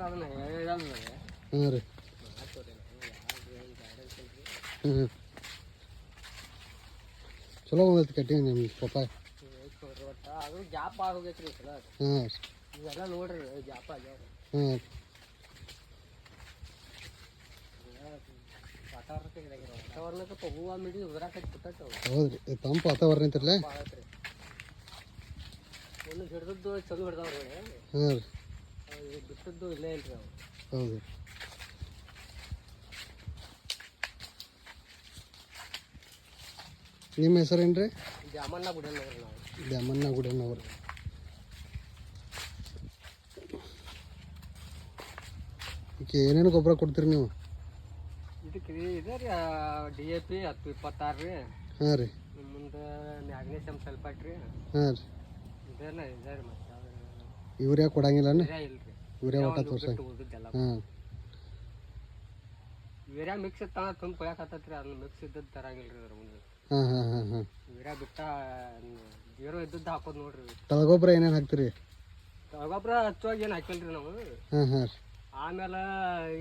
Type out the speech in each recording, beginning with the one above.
ಹಾಂ ರೀ ಹ್ಞೂ ಚಲೋ ಬಂದೈತಿ ಕಟ್ಟಿಂಗ್ ನಿಮ್ಮ ಪಪ್ಪಾಯ ಅದು ಜಾಪ ಹೋಗೈತ್ರಿ ಸಲ ಹಾಂ ಇವೆಲ್ಲ ನೋಡ್ರಿ ಜಾಪ ಆಗ್ಯಾವ ಹಾಂ ವಾತಾವರಣಕ್ಕೆ ಹೂವು ಮಿಡಿ ಉದ್ರಾಕೈತಿ ಬಿಟ್ಟೈತೆ ಹೌದ್ರಿ ತಂಪು ವಾತಾವರಣ ಐತ್ರಲ್ಲ ಒಂದು ಹಿಡ್ದದ್ದು ಚಲೋ ಹಿಡ್ದವ್ರಿ ಹಾಂ ರೀ ಬಿಟ್ಟದ್ದು ಇಲ್ಲೇ ಇಲ್ರಿ ಅವು ಹೌದು ನಿಮ್ಮ ಹೆಸರೇನು ರೀ ದ್ಯಾಮಣ್ಣ ಗುಡಿಯವ್ರಿ ನಾವು ದ್ಯಾಮಣ್ಣ ಗುಡಿಯವ್ರು ಓಕೆ ಏನೇನು ಗೊಬ್ಬರ ಕೊಡ್ತೀರಿ ನೀವು ಇದಕ್ಕೆ ರೀ ಇದೆ ರೀ DAP 10-26 ರೀ ಹಾಂ ರೀ ಮುಂದೆ ಮ್ಯಾಗ್ನೀಷಿಯಮ್ ಸಲ್ಫೇಟ್ ರೀ ಹಾಂ ರೀ ಇದೆಲ್ಲ ಇದೆ ರೀ ಮತ್ತೆ ಯೂರಿಯಾ ಕೊಡಂಗಿಲ್ಲನ ಇಲ್ರಿ ಯೂರಿಯಾ ಒಟ್ಟ ತೋರ್ಸ ಉಳಿದೆಲ್ಲ ಹಾಂ ಯೂರಿಯಾ ಮಿಕ್ಸ್ ಇರ್ತಾವ ತುಂಬ ಕೊಯ್ಯಾಕತ್ತೈತ್ರಿ ಅದನ್ನ ಮಿಕ್ಸ್ ಇದ್ದದ್ದು ತರಂಗಿಲ್ಲ ರೀ ಅದ್ರ ಮುಂದೆ ಹಾಂ ಹಾಂ ಹಾಂ ಹಾಂ ಯೂರಿಯಾ ಬಿಟ್ಟ ಜೀರೋ ಇದ್ದದ್ದು ಹಾಕೋದು ನೋಡ್ರಿ ತಳಗೊಬ್ಬರ ಏನೇನು ಹಾಕ್ತೀರಿ ಗೊಬ್ಬರ ಹಚ್ಚುವಾಗ ಏನು ಹಾಕಿಲ್ರಿ ನಾವು ಹಾಂ ಹಾಂ ರೀ ಆಮೇಲೆ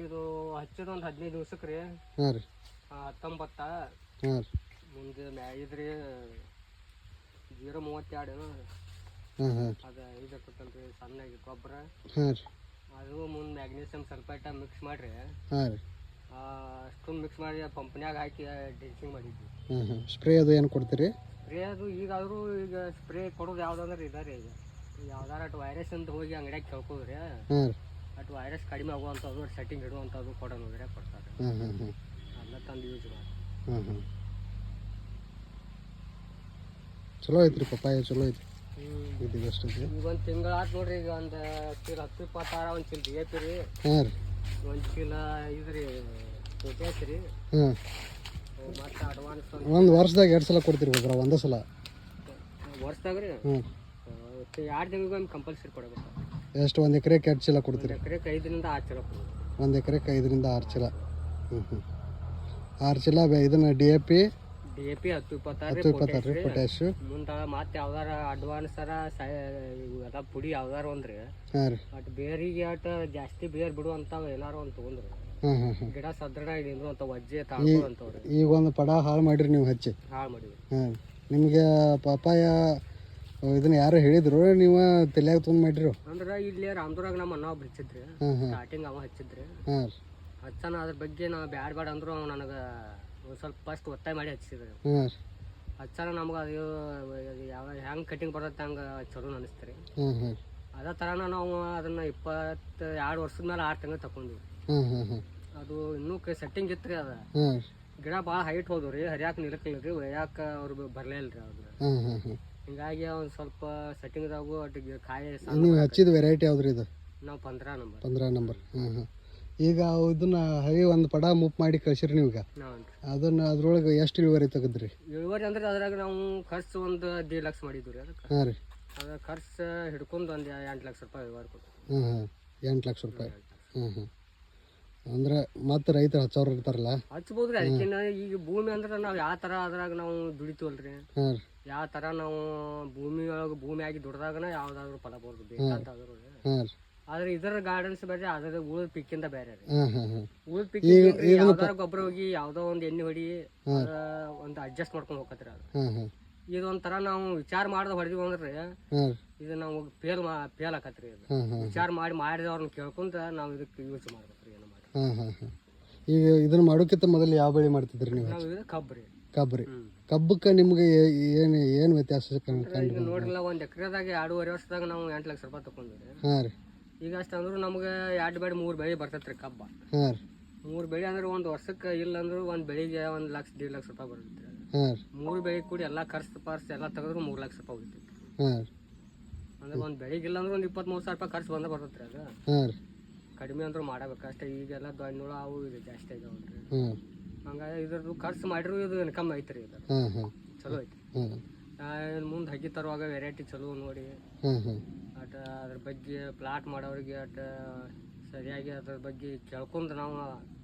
ಇದು ಹಚ್ಚಿದ ಒಂದು 15 ದಿವ್ಸಕ್ಕೆ ರೀ ಹಾಂ ರೀ 19 ಹಾಂ ರೀ ಮುಂದೆ ಇದ್ರಿ 0-32 ಏನೋ ಹಾಂ ಹಾಂ ಅದು ಇದು ಕೊಟ್ಟಲ್ರಿ ಸಣ್ಣಗೆ ಗೊಬ್ಬರ ಹಾಂ ರೀ ಅದು ಮುಂದೆ ಮ್ಯಾಗ್ನೀಷಿಯಮ್ ಸಲ್ಫೇಟ ಮಿಕ್ಸ್ ಮಾಡಿರಿ ಹಾಂ ರೀ ಅಷ್ಟೊಂದು ಮಿಕ್ಸ್ ಮಾಡಿ ಪಂಪ್ನ್ಯಾಗ ಹಾಕಿ ಡ್ರಿಚಿಂಗ್ ಮಾಡಿದ್ವಿ ಹಾಂ ಹಾಂ ಸ್ಪ್ರೇ ಅದು ಏನು ಕೊಡ್ತೀರಿ ಸ್ಪ್ರೇ ಅದು ಈಗಾದರೂ ಈಗ ಸ್ಪ್ರೇ ಕೊಡೋದು ಯಾವ್ದಂದ್ರೆ ಇದಾರೆ ಈಗ ಯಾವ್ದಾರ ಅಟ್ ವೈರಸ್ ಅಂತ ಹೋಗಿ ಅಂಗಡಿಯಾಗ ಕೇಳ್ಕೋದ್ರಿ ಹಾಂ ರೀ ಅಟ್ ವೈರಸ್ ಕಡಿಮೆ ಆಗುವಂಥದ್ದು ಸೆಟ್ಟಿಂಗ್ ಇಡುವಂಥದ್ದು ಕೊಡೋದ್ರೆ ಕೊಡ್ತಾರೆ ಹಾಂ ಹಾಂ ಹಾಂ ಅದನ್ನ ತಂದು ಯೂಸ್ ಮಾಡಿ ಹಾಂ ಹಾಂ ಚಲೋ ಐತ್ರಿ ಪಪ್ಪಾಯ ಚಲೋ ಐತಿ ಇದು ಎಷ್ಟು ಐತಿ ಈಗ ಒಂದು ತಿಂಗಳು ಆತು ನೋಡ್ರಿ ಈಗ ಒಂದು ಚೀಲ 10-26 ಒಂದು ಚೀಲ DAP ರೀ ಹಾಂ ರೀ ಒಂದು ಚೀಲ ಇದ್ರಿ ಪೊಟ್ಯಾಸ್ ರೀ ಹಾಂ ಮತ್ತು ಅಡ್ವಾನ್ಸ್ ಒಂದು ವರ್ಷದಾಗ 2 ಸಲ ಕೊಡ್ತೀರಿ ಗೊಬ್ಬರ ಒಂದೇ ಸಲ ವರ್ಷದಾಗ ರೀ ಹ್ಞೂ 2 ತಿಂಗಳಿಗೊಮ್ಮೆ ಕಂಪಲ್ಸರಿ ಕೊಡಬೇಕು ಎಷ್ಟು 1 ಎಕರೆಗೆ 2 ಚೀಲ ಕೊಡ್ತೀರಿ ಎಕರೆಗೆ 5ರಿಂದ 6 ಚೀಲ ಕೊಡ್ಬೇಕು 1 ಎಕರೆಗೆ 5ರಿಂದ 6 ಚೀಲ ಹ್ಞೂ ಹ್ಞೂ 6 ಚೀಲ ಇದನ್ನು DAP 10-26 ರೀ ಪೊಟ್ಯಾಶು ಮುಂದೆ ಮತ್ತೆ ಯಾವ್ದಾರ ಅಡ್ವಾನ್ಸ್ ಇವೆಲ್ಲ ಪುಡಿ ಯಾವ್ದಾರ ಒಂದ್ರಿ ಹಾಂ ರೀ ಬಟ್ ಬೇರಿಗೆ ಅಟ್ ಜಾಸ್ತಿ ಬೇರ್ ಬಿಡುವಂಥವು ಏನಾರು ಒಂದು ತೊಗೊಂಡ್ರಿ ಹಾಂ ಹಾಂ ಹಾಂ ಗಿಡ ಸದೃಢ ಇಲ್ಲಿಂದ್ರು ಅಂತ ವಜ್ಜೆ ತಾಳ್ಕೊಳ್ಳುವಂಥವ್ರಿ ಈಗ ಒಂದು ಪಡ ಹಾಳು ಮಾಡಿರಿ ನೀವು ಹಚ್ಚಿ ಹಾಳು ಮಾಡಿವಿ ಹಾಂ ನಿಮಗೆ ಪಪ್ಪಾಯ ಇದನ್ನ ಯಾರು ಹೇಳಿದ್ರು ನೀವು ತಲೆಯಾಗ ತೊಗೊಂಡು ಮಾಡಿರಿ ಅಂದ್ರೆ ಇಲ್ಲಿ ರಾಮದುರಾಗ ನಮ್ಮ ಅಣ್ಣ ಒಬ್ರು ಹಚ್ಚಿದ್ರಿ ಹಾಂ ಹಾಂ ಸ್ಟಾರ್ಟಿಂಗ್ ಅವ ಹಚ್ಚಿದ್ರಿ ಹಾಂ ಹಚ್ಚನ ಅದ್ರ ಬಗ್ಗೆ ನಾವು ಬ್ಯಾಡ ಅಂದ್ರು ಅವ ನನಗೆ ಒಂದು ಸ್ವಲ್ಪ ಫಸ್ಟ್ ಒತ್ತಾಯ ಮಾಡಿ ಹಚ್ಚಿದ್ರಿ ಹಾಂ ಹಚ್ಚನ ನಮ್ಗೆ ಅದು ಯಾವ ಹೆಂಗೆ ಕಟಿಂಗ್ ಬರ್ತೈತೆ ಹಂಗೆ ಚಲೋ ಅನಿಸ್ತೀರಿ ಹಾಂ ಹಾಂ ಅದೇ ಥರನ ನಾವು ಅದನ್ನು 22 ವರ್ಷದ ಮೇಲೆ 6 ತಿಂಗಳು ತಗೊಂಡ್ವಿ ಹಾಂ ಹಾಂ ಹಾಂ ಅದು ಇನ್ನೂ ಸೆಟ್ಟಿಂಗ್ ಇತ್ತು ರೀ ಅದು ಹಾಂ ಗಿಡ ಭಾಳ ಹೈಟ್ ಹೋದ್ವು ರೀ ಹರಿಯಾಕ ನಿಲ್ಲಕ್ಕಿಲ್ಲ ರೀ ಒಯ್ಯಾಕೆ ಅವ್ರು ಬರಲೇ ಇಲ್ಲ ರೀ ಅವ್ರನ್ನ ಹಾಂ ಹಾಂ ಹಾಂ ಹಿಂಗಾಗಿ ಒಂದು ಸ್ವಲ್ಪ ಸೆಟ್ಟಿಂಗ್ದಾಗು ಒಟ್ಟಿಗೆ ಕಾಯಿ ನೀವು ಹಚ್ಚಿದ ವೆರೈಟಿ ಯಾವ್ದು ರೀ ಇದು ನಾವು 15 ನಂಬರ್ 15 ನಂಬರ್ ಹಾಂ ಹಾಂ ಈಗ ಇದನ್ನ ಹೈ ಒಂದು ಪಡ ಮುಪ್ ಮಾಡಿ ಕಳ್ಸಿರಿ ನೀವು ಈಗ ಅದನ್ನ ಅದ್ರೊಳಗೆ ಎಷ್ಟು ಇಳುವರಿ ತೆಗೆದ್ರಿ ಇಳುವರಿ ಅಂದ್ರೆ ಅದ್ರಾಗ ನಾವು ಖರ್ಚು ಒಂದು 1.5 ಲಕ್ಷ ಮಾಡಿದ್ವಿ ರೀ ಅದಕ್ಕೆ ಹಾಂ ರೀ ಅದ್ರ ಖರ್ಚು ಹಿಡ್ಕೊಂಡು ಒಂದು 8 ಲಕ್ಷ ರೂಪಾಯಿ ಇಳುವರಿ ಕೊಟ್ಟು ಹಾಂ ಹಾಂ 8 ಲಕ್ಷ ರೂಪಾಯಿ ಹಾಂ ಹಾಂ ಅಂದ್ರೆ ಮತ್ತೆ ರೈತರು ಹಚ್ಚೋರು ಇರ್ತಾರಲ್ಲ ಹಚ್ಬೋದ್ರಿ ಅದಕ್ಕಿಂತ ಈಗ ಭೂಮಿ ಅಂದ್ರೆ ನಾವು ಯಾವ ಥರ ಅದ್ರಾಗ ನಾವು ದುಡಿತೀವಲ್ರಿ ಹಾಂ ಯಾವ ಥರ ನಾವು ಭೂಮಿ ಒಳಗೆ ಭೂಮಿ ಆಗಿ ದುಡ್ದಾಗನ ಯಾವ್ದಾದ್ರು ಫಲ ಬರೋದು ಬೇಕಾದ್ರು ಹಾಂ ರೀ ಆದ್ರೆ ಇದರ ಗಾರ್ಡನ್ಸ್ ಬೇರೆ ಅದ್ರ ಉಳಿದ ಪಿಕ್ಕಿಂದ ಬೇರೆ ರೀ ಹಾಂ ಹಾಂ ಹಾಂ ಉಳಿದ ಪಿಕ್ಕಿ ಯಾವ್ದಾರ ಗೊಬ್ಬರ ಹೋಗಿ ಯಾವ್ದೋ ಒಂದು ಎಣ್ಣೆ ಹೊಡಿ ಒಂದು ಅಡ್ಜಸ್ಟ್ ಮಾಡ್ಕೊಂಡು ಹೋಗತ್ರಿ ಅದು ಹಾಂ ಹಾಂ ಇದೊಂಥರ ನಾವು ವಿಚಾರ ಮಾಡ್ದೆ ಹೊಡೆದಿವಿ ಅಂದ್ರೆ ಹಾಂ ಇದು ನಾವು ಫೇಲ್ ಆಕತ್ರಿ ಇದು ಹಾಂ ಹಾಂ ವಿಚಾರ ಮಾಡಿದವ್ರನ್ನ ಕೇಳ್ಕೊಂತ ನಾವು ಇದಕ್ಕೆ ಯೂಸ್ ಮಾಡ್ಬೇಕ್ರಿ ಏನೋ ಮಾಡಿ ಹಾಂ ಹಾಂ ಹಾಂ ಈಗ ಇದನ್ನ ಮಾಡೋಕ್ಕಿಂತ ಮೊದಲು ಯಾವ ಬೆಳೆ ಮಾಡ್ತಿದ್ರಿ ನೀವು ನಾವು ಇದು ಕಬ್ಬು ರೀ ಕಬ್ಬು ರೀ ಕಬ್ಬಕ್ಕೆ ನಿಮ್ಗೆ ಏನು ವ್ಯತ್ಯಾಸ ಈಗ ನೋಡ್ರಲ್ಲ ಒಂದು ಎಕರೆದಾಗ 2.5 ವರ್ಷದಾಗ ನಾವು 8 ಲಕ್ಷ ರೂಪಾಯಿ ತಗೊಂಡ್ರಿ ಹಾಂ ರೀ ಈಗ ಅಷ್ಟು ಅಂದ್ರೆ ನಮ್ಗೆ 2 ಬೆಳೆ 3 ಬೆಳೆ ಬರ್ತೈತ್ರಿ ಕಬ್ಬ ಹಾಂ ರೀ 3 ಬೆಳೆ ಅಂದ್ರೆ ಒಂದು ವರ್ಷಕ್ಕೆ ಇಲ್ಲ ಅಂದ್ರೆ ಒಂದು ಬೆಳಿಗ್ಗೆ 1 ಲಕ್ಷ 1.5 ಲಕ್ಷ ರೂಪಾಯಿ ಬರುತ್ತೆ ಹಾಂ ರೀ 3 ಬೆಳೆ ಕೂಡಿ ಎಲ್ಲ ಖರ್ಚು ಎಲ್ಲ ತೆಗೆದ್ರೆ 3 ಲಕ್ಷ ರೂಪಾಯಿ ಉಳಿತೈತಿ ಹಾಂ ಅಂದ್ರೆ ಒಂದು ಬೆಳಿಗ್ಗೆ ಇಲ್ಲ ಅಂದ್ರೆ ಒಂದು 23,000 ರೂಪಾಯಿ ಖರ್ಚು ಬರ್ತೈತ್ರಿ ಅದು ಹಾಂ ರೀ ಕಡಿಮೆ ಅಂದ್ರೂ ಮಾಡಬೇಕು ಅಷ್ಟೇ ಈಗೆಲ್ಲ ದ್ವಾನ್ಯಗಳು ಅವು ಇದು ಜಾಸ್ತಿ ಆಗ್ಯಾವಲ್ರಿ ಹಾಂ ಹಂಗಾಗಿ ಇದ್ರದ್ದು ಖರ್ಚು ಮಾಡಿದ್ರು ಇದು ಇನ್ಕಮ್ ಐತ್ರಿ ಇದು ಹಾಂ ಹಾಂ ಚಲೋ ಐತಿ ಮುಂದೆ ಹಕ್ಕಿ ತರುವಾಗ ವೆರೈಟಿ ಚಲೋ ನೋಡಿ ಹಾಂ ಹಾಂ ಅಟ ಅದ್ರ ಬಗ್ಗೆ ಪ್ಲಾಟ್ ಮಾಡೋರಿಗೆ ಅಟ ಸರಿಯಾಗಿ ಅದ್ರ ಬಗ್ಗೆ ಕೇಳ್ಕೊಂಡು ನಾವು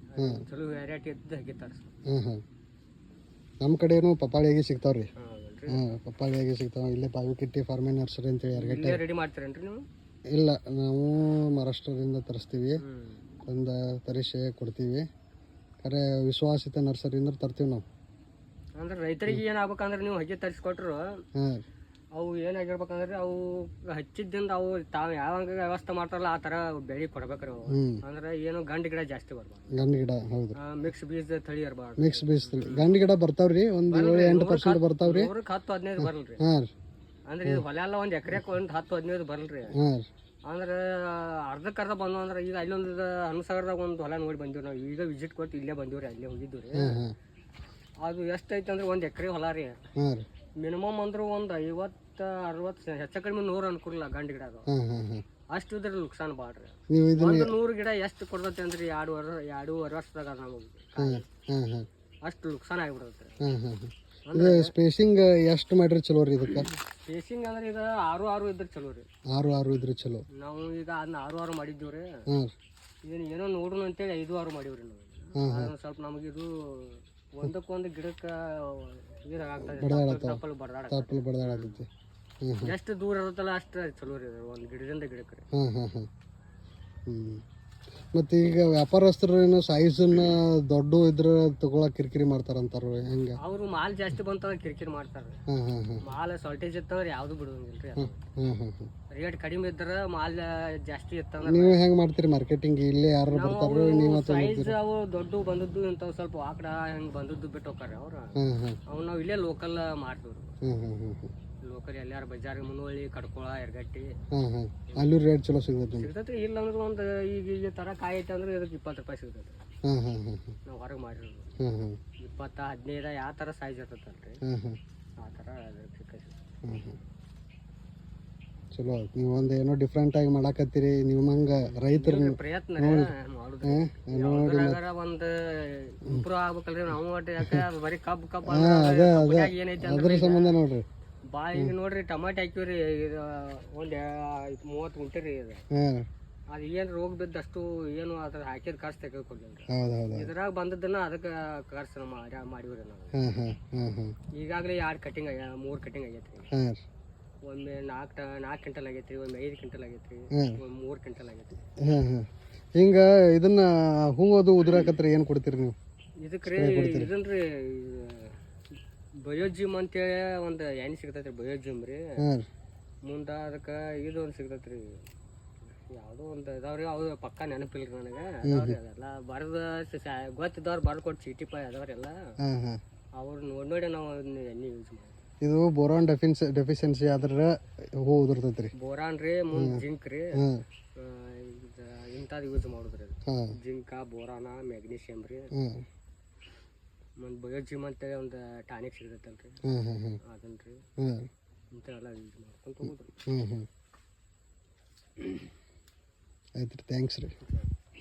ಚಲೋ ವೆರೈಟಿ ಇದ್ದು ಹಕ್ಕಿ ತರಿಸ್ ಹಾಂ ಹಾಂ ನಮ್ಮ ಕಡೆನೂ ಪಪ್ಪಾಳಿಯಾಗಿ ಸಿಗ್ತಾವೆ ರೀ ಹೌದಲ್ರಿ ಹಾಂ ಪಪ್ಪಾಳಿಯಾಗಿ ಸಿಗ್ತಾವೆ ಇಲ್ಲೇ ಬಾವಿಕಿಟ್ಟಿ ಫಾರ್ಮಿ ನರ್ಸರಿ ಅಂತೇಳಿ ಇಲ್ಲೇ ರೆಡಿ ಮಾಡ್ತೀರೇನ್ರಿ ನೀವು ಇಲ್ಲ, ನಾವು ಮಹಾರಾಷ್ಟ್ರದಿಂದ ತರಿಸ್ತೀವಿ, ಹ್ಞೂ ತಂದು ತರಿಸಿ ಕೊಡ್ತೀವಿ. ಖರೆ ವಿಶ್ವಾಸಿತ ನರ್ಸರಿಯಿಂದ ತರ್ತೀವಿ ನಾವು. ಅಂದ್ರೆ ರೈತರಿಗೆ ಏನಾಗ್ಬೇಕಂದ್ರೆ ನೀವು ಹಕ್ಕಿ ತರಿಸ್ಕೊಟ್ರು ಹಾಂ ಅವು ಏನಾಗಿರ್ಬೇಕಂದ್ರೆ ಅವು ಹಚ್ಚಿದ್ದಿಂದ ಅವು ತಾವು ಯಾವಾಗ ವ್ಯವಸ್ಥೆ ಮಾಡ್ತಾರಲ್ಲ ಆ ಥರ ಬೆಳೆ ಕೊಡ್ಬೇಕ್ರಿ ಅವು. ಹ್ಞೂ ಅಂದ್ರೆ ಏನು ಗಂಡು ಗಿಡ ಜಾಸ್ತಿ ಬರ್ಬಾರ್ದು, ಗಂಡು ಗಿಡ ಹೌದು, ಮಿಕ್ಸ್ ಬೀಜ ತಳಿ ಇರಬಾರ್ದು. ಮಿಕ್ಸ್ ಬೀಸ್ತೀವಿ. ಗಂಡು ಗಿಡ ಬರ್ತಾವ್ರಿ, ಒಂದು 7-8% ಬರ್ತಾವ್ರಿ. 10-15 ಬರಲ್ರಿ. ಹಾಂ ರೀ, ಅಂದ್ರೆ ಇದು ಹೊಲ ಎಲ್ಲ ಒಂದು ಎಕರೆಗೆ ಒಂದು 10-15 ಬರಲ್ರಿ. ಹಾಂ ರೀ, ಅಂದ್ರೆ ಅರ್ಧಕ್ಕರ್ಧ ಬಂದು ಅಂದ್ರೆ ಈಗ ಅಲ್ಲೊಂದು ಹನುಸಾಗರದಾಗ ಒಂದು ಹೊಲ ನೋಡಿ ಬಂದಿವಿ ನಾವು. ಈಗ ವಿಸಿಟ್ ಕೊಟ್ಟು ಇಲ್ಲೇ ಬಂದಿವಿ ರೀ, ಅಲ್ಲೇ ಹೋಗಿದ್ದು ರೀ. ಹಾಂ ಹಾಂ ಅದು ಎಷ್ಟೈತೆ ಅಂದ್ರೆ 1 ಎಕರೆ ಹೊಲ ರೀ. ಹಾಂ ರೀ, ಮಿನಿಮಮ್ ಅಂದ್ರೆ ಒಂದು 50-60 ಹೆಚ್ಚ ಕಡಿಮೆ 100 ಅನ್ಕೂಲ ಗಂಡು ಗಿಡ ಅದು. ಹಾಂ ಹಾಂ ಹಾಂ ಅಷ್ಟು ಇದ್ರೆ ನುಕ್ಸಾನ್ ಬಾಳ್ರಿ. ನೀವು ಇದನ್ನ ಒಂದು 100 ಗಿಡ ಎಷ್ಟು ಕೊಡ್ತೈತೆ ಅಂದ್ರೆ 2 ವರ್ಷದಾಗ ನಮಗೆ ಹಾಂ ಹಾಂ ಹಾಂ ಅಷ್ಟು ನುಕ್ಸಾನ್ ಆಗಿಬಿಡ್ತೈತೆ. ಹಾಂ ಹಾಂ ಹಾಂ ಇದು ಸ್ಪೇಸಿಂಗ್ ಎಷ್ಟು ಮಾಡ್ರಿ ಚಲೋ ರೀ ಇದಕ್ಕೆ? ಫೇಸಿಂಗ್ ಅಂದ್ರೆ ಈಗ 6 ಇದ್ರೆ ಚಲೋ ರೀ. 6 ಇದ್ರೆ ಚಲೋ. ನಾವು ಈಗ ಅದನ್ನ 6 ಮಾಡಿದ್ದೀವಿ ರೀ. ಹಾಂ ಇದನ್ನ ಏನೋ ನೋಡೋಣ ಅಂತೇಳಿ 5 ಮಾಡೀವ್ರಿ ನಾವು. ಅದನ್ನ ಸ್ವಲ್ಪ ನಮಗಿದು ಒಂದಕ್ಕೊಂದು ಗಿಡಕ್ಕೆ ತಪ್ಪಲು ತಾಪಲ್ ಬಡ್ದಾಡತೈತಿ. ಹಾಂ ಹಾಂ ಎಷ್ಟು ದೂರ ಇರುತ್ತಲ್ಲ ಅಷ್ಟು ಚಲೋ ರೀ ಒಂದು ಗಿಡದಿಂದ ಗಿಡಕ್ಕೆ ರೀ. ಹಾಂ ಹಾಂ ಹಾಂ ಹ್ಞೂ ಮತ್ತು ಈಗ ವ್ಯಾಪಾರಸ್ಥರು ಏನೋ ಸೈಜನ್ನ ದೊಡ್ಡ ಇದ್ರೆ ತಗೊಳಕ್ಕೆ ಕಿರಿಕಿರಿ ಮಾಡ್ತಾರಂತಾರ, ಹೆಂಗೆ? ಅವರು ಮಾಲ್ ಜಾಸ್ತಿ ಬಂತಂದ್ರೆ ಕಿರಿಕಿರಿ ಮಾಡ್ತಾರೆ. ಹಾಂ ಹಾಂ ಹಾಂ ಮಾಲ್ ಶಾರ್ಟೇಜ್ ಇತ್ತಂದ್ರೆ ಯಾವುದು ಬಿಡುವಂಗಿಲ್ಲ ರೀ. ಹಾಂ ಹಾಂ ಹಾಂ ರೇಟ್ ಕಡಿಮೆ ಇದ್ರೆ ಮಾಲ್ ಜಾಸ್ತಿ ಇತ್ತಂದ್ರೆ ನೀವು ಹೆಂಗೆ ಮಾಡ್ತೀರಿ ಮಾರ್ಕೆಟಿಂಗ್? ಇಲ್ಲೇ ಯಾರು ಬರ್ತಾರೋ ನೀವು ಸೈಜ್ ಅವು ದೊಡ್ಡ ಬಂದದ್ದು ಇಂಥವು ಸ್ವಲ್ಪ ಆಕಡ ಹೆಂಗೆ ಬಂದದ್ದು ಬಿಟ್ಟು ಹೋಗ್ತಾರೆ ಅವ್ರು. ಹಾಂ ಹಾಂ ಅವು ನಾವು ಇಲ್ಲೇ ಲೋಕಲ್ ಮಾಡ್ತೀವಿ. ಹಾಂ ಹಾಂ ಹಾಂ ಹಾಂ ಲೋಕಲ್ ಎಲ್ಲಾರು ಬಜಾರ್ ಮುನ್ನೋಳಿ ಕಡ್ಕೊಳ ಎರಗಟ್ಟಿ ಹಾಂ ಹಾಂ ಅಲ್ಲೂ ರೇಟ್ ಚಲೋ ಸಿಗ್ತೈತೆ ನಿಮ್ಗೆ? ಸಿಗ್ತೈತಿ. ಇಲ್ಲ ಅಂದ್ರೆ ಒಂದು ಈಗ ಥರ ಕಾಯಿ ಐತೆ ಅಂದ್ರೆ ಇದಕ್ಕೆ 20 ರೂಪಾಯಿ ಸಿಗ್ತೈತಿ. ಹಾಂ ಹಾಂ ಹಾಂ ಹಾಂ ನಾವು ಹೊರಗೆ ಮಾಡಿರೋದು ಹಾಂ ಹಾಂ 20-15 ಯಾವ ಥರ ಸೈಜ್ ಇರ್ತೈತಲ್ರಿ ಹಾಂ ಹಾಂ ಆ ಥರ ಸಿಕ್ಕೈತಿ. ಹಾಂ ಹಾಂ ಚಲೋ ಆಯ್ತು. ನೀವು ಒಂದು ಏನೋ ಡಿಫ್ರೆಂಟಾಗಿ ಮಾಡಾಕತ್ತೀರಿ. ನೀವು ಹಂಗೆ ರೈತರು ಪ್ರಯತ್ನ ಮಾಡುದು ಯಾವ್ದ್ರಾಗಾರ ಒಂದು ಇಂಪ್ರೂವ್ ಆಗ್ಬೇಕಲ್ರಿ ನಾವು. ಒಟ್ಟು ಯಾಕೆ ಅದು ಬರೀ ಕಬ್ಬು ಏನೈತಿ ಅದ್ರ ಅಂದ್ರೆ ಸಂಬಂಧ ನೋಡ್ರಿ. ಈಗ ನೋಡ್ರಿ ಟಮಾಟೆ ಹಾಕಿವ್ರಿ, ಇದು ಒಂದು 30 ಗುಂಟೆ ರೀ. ಇದು ಹಾಂ ಅದು ಏನು ರೋಗ ಬಿದ್ದಷ್ಟು ಏನು ಅದ್ರ ಹಾಕಿದ ಖರ್ಚು ತೆಗೆದುಕೊಳ್ಳಿಲ್ಲ. ಹೌದು ಹೌದು. ಇದ್ರಾಗ ಬಂದದ್ದನ್ನ ಅದಕ್ಕೆ ಖರ್ಚು ಮಾಡಿವ್ರಿ ನಾವು. ಹಾಂ ಹಾಂ ಹಾಂ ಹಾಂ ಈಗಾಗಲೇ 2 ಕಟಿಂಗ್ 3 ಕಟಿಂಗ್ ಆಗೈತ್ರಿ. ಹಾಂ ರೀ ಒಮ್ಮೆ 4 ಕ್ವಿಂಟಲ್ ಆಗೈತ್ರಿ, ಒಮ್ಮೆ 5 ಕ್ವಿಂಟಲ್ ಆಗೈತ್ರಿ, ಒಮ್ಮೆ 3 ಕ್ವಿಂಟಲ್ ಆಗೈತ್ರಿ. ಹಾಂ ಹಾಂ ಹಿಂಗೆ ಇದನ್ನ ಹೂವು ಉದುರಾಕತ್ರಿ ಏನು ಕೊಡ್ತೀರಿ ನೀವು ಇದಕ್ಕೆ ರೀ? ಇದನ್ರಿ ಬಯೋಜಿಮ್ ಅಂತೇಳಿ ಒಂದು ಎಣ್ಣೆ ಸಿಗ್ತೈತ್ರಿ, ಬಯೋಜಿಮ್ ರೀ. ಹಾಂ ಮುಂದೆ ಅದಕ್ಕೆ ಇದು ಒಂದು ಸಿಗ್ತೈತ್ರಿ, ಯಾವುದೋ ಒಂದು ಇದಾವ್ರಿ, ಅವು ಪಕ್ಕ ನೆನಪಿಲ್ರಿ ನನಗೆ. ಅದಾವ್ರಿ ಅದೆಲ್ಲ ಬರೆದು ಗೊತ್ತಿದ್ದವ್ರು ಬರ್ದು ಕೊಟ್ಟು ಚೀಟಿ ಪಾಯ್ ಅದಾವ್ರೆಲ್ಲ. ಹಾಂ ಹಾಂ ಅವ್ರು ನೋಡಿ ನಾವು ಎಣ್ಣೆ ಯೂಸ್ ಮಾಡಿ. ಇದು ಬೋರಾನ್ ಡೆಫಿಷಿಯನ್ಸಿ ಆದ್ರೆ ಹೂ ಉದುರ್ತೈತೆ ರೀ. ಬೋರಾನ್ ರೀ, ಮುಂದೆ ಜಿಂಕ್ ರೀ, ಹಾಂ ಇಂಥದ್ದು ಯೂಸ್ ಮಾಡುದ್ರಿ. ಹಾಂ ಜಿಂಕ, ಬೋರಾನ, ಮ್ಯಾಗ್ನೀಷಿಯಮ್ ರೀ. ಹಾಂ ಒಂದು ಬಯೋಜಿಮ್ ಅಂತೇಳಿ ಒಂದು ಟಾನಿಕ್ ಸಿಗ್ತೈತಲ್ರಿ, ಹಾಂ ಹಾಂ ಹಾಂ ಅದನ್ನ ರೀ ಹಾಂ ಇಂಥವೆಲ್ಲ ಯೂಸ್ ಮಾಡ್ಕೊಂಡು ಹೋಗುದ್ರಿ. ಹ್ಞೂ ಹ್ಞೂ ಆಯ್ತು ರೀ, ಥ್ಯಾಂಕ್ಸ್ ರೀ.